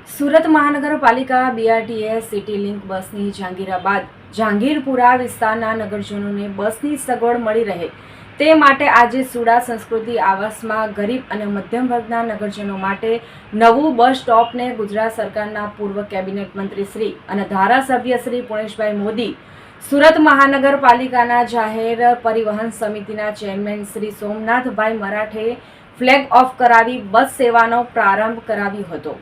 સુરત મહાનગરપાલિકા BRTS city link બસની જહાંગીરાબાદ જહાંગીરપુરા વિસ્તારના નગરજનોને બસની સગવડ મળી રહે તે માટે આજે સુડા સંસ્કૃતિ આવાસમાં ગરીબ અને મધ્યમ વર્ગના નગરજનો માટે નવું બસ સ્ટોપને ગુજરાત સરકારના પૂર્વ કેબિનેટ મંત્રી શ્રી અને ધારાસભ્ય શ્રી પુણેશભાઈ મોદી, સુરત મહાનગરપાલિકાના જાહેર પરિવહન સમિતિના chairman Shri Somnathbhai Marathe flag of કરાવી બસ સેવાનો પ્રારંભ કરાવ્યો હતો।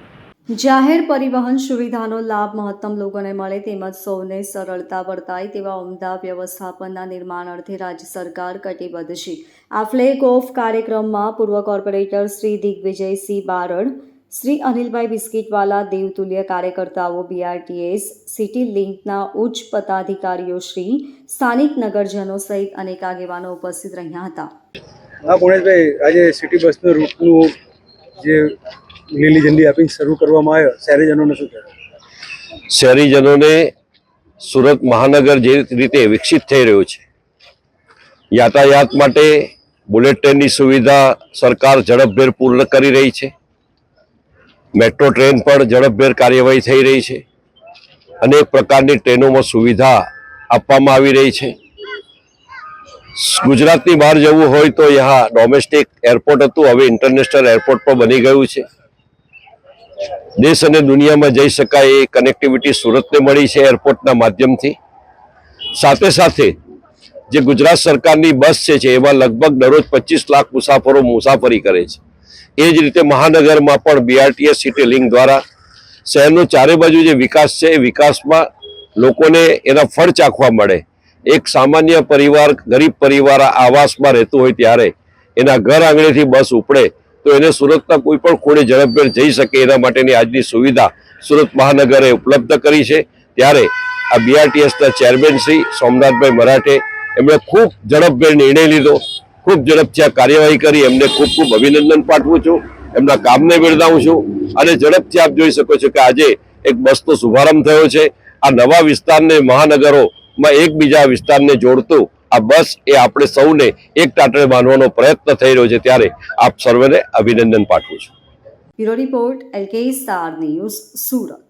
જાહેર પરિવહન સુવિધાનો લાભ મહત્તમ લોકોને મળે તેમજ સૌને સરળતા વર્તાય તેવા ઉમદા વ્યવસ્થાપનના નિર્માણ અર્થે રાજ્ય સરકાર કટિબદ્ધ છે। આ ફ્લેગ ઓફ કાર્યક્રમમાં પૂર્વ કોર્પોરેટર શ્રી દિગ્વિજયસિંહ બારડ, શ્રી અનિલભાઈ બિસ્કીટવાલા, દેવતુલ્ય કાર્યકર્તાઓ, બીઆરટીએસ સિટી લિંકના ઉચ્ચ પદાધિકારીઓ શ્રી, સ્થાનિક નગરજનો સહિત અનેક આગેવાનો ઉપસ્થિત રહ્યા હતા। હા પુણેશભાઈ, આજે સિટી બસનું રૂટનું જે લીલી ઝંડી આપીને શરૂ કરવામાં આવ્યો, શહેરીજનોને શું કહેવાય? શહેરીજનોને સુરત મહાનગર જે રીતે વિકસિત થઈ રહ્યું છે, યાતાયાત માટે બુલેટ ટ્રેનની સુવિધા સરકાર ઝડપભેર પૂર્ણ કરી રહી છે। મેટ્રો ટ્રેન પણ ઝડપભેર કાર્યવાહી થઈ રહી છે। અનેક પ્રકારની ટ્રેનોમાં સુવિધા આપવામાં આવી રહી છે। ગુજરાતની બહાર જવું હોય તો यहाँ ડોમેસ્ટિક એરપોર્ટ હતું, હવે ઇન્ટરનેશનલ એરપોર્ટ પણ બની ગયું છે। દેશ અને દુનિયામાં જઈ શકાય એ કનેક્ટિવિટી સુરતને મળી છે એરપોર્ટના માધ્યમથી। સાથે સાથે જે ગુજરાત સરકારની બસ છે એમાં લગભગ દરરોજ 25 લાખ મુસાફરો મુસાફરી કરે છે। એ જ રીતે મહાનગરમાં પણ બીઆરટીએસ સિટી લિંક દ્વારા શહેરનો ચારે બાજુ જે વિકાસ છે એ વિકાસમાં લોકોને એના ફળ ચાખવા મળે। એક સામાન્ય પરિવાર, ગરીબ પરિવાર આવાસમાં રહેતું હોય ત્યારે એના ઘર આંગણેથી બસ ઉપડે તો એને સુરતના કોઈ પણ ખૂણે ઝડપભેર જઈ શકે એના માટેની આજની સુવિધા સુરત મહાનગરે ઉપલબ્ધ કરી છે। ત્યારે આ બીઆરટીએસના ચેરમેન શ્રી સોમનાથભાઈ મરાઠે એમણે ખૂબ ઝડપભેર નિર્ણય લીધો, ખૂબ ઝડપથી આ કાર્યવાહી કરી। એમને ખૂબ ખૂબ અભિનંદન પાઠવું છું, એમના કામને બિરદાવું છું। અને ઝડપથી આપ જોઈ શકો છો કે આજે એક બસનો શુભારંભ થયો છે। આ નવા વિસ્તારને મહાનગરોમાં એકબીજા વિસ્તારને જોડતું આ બસ એ આપણે સૌને એક ટાટરે બાંધવાનો પ્રયત્ન થઈ રહ્યો છે, ત્યારે આપ સર્વેને અભિનંદન પાઠવું છું। Bureau report, LK star news, Surat.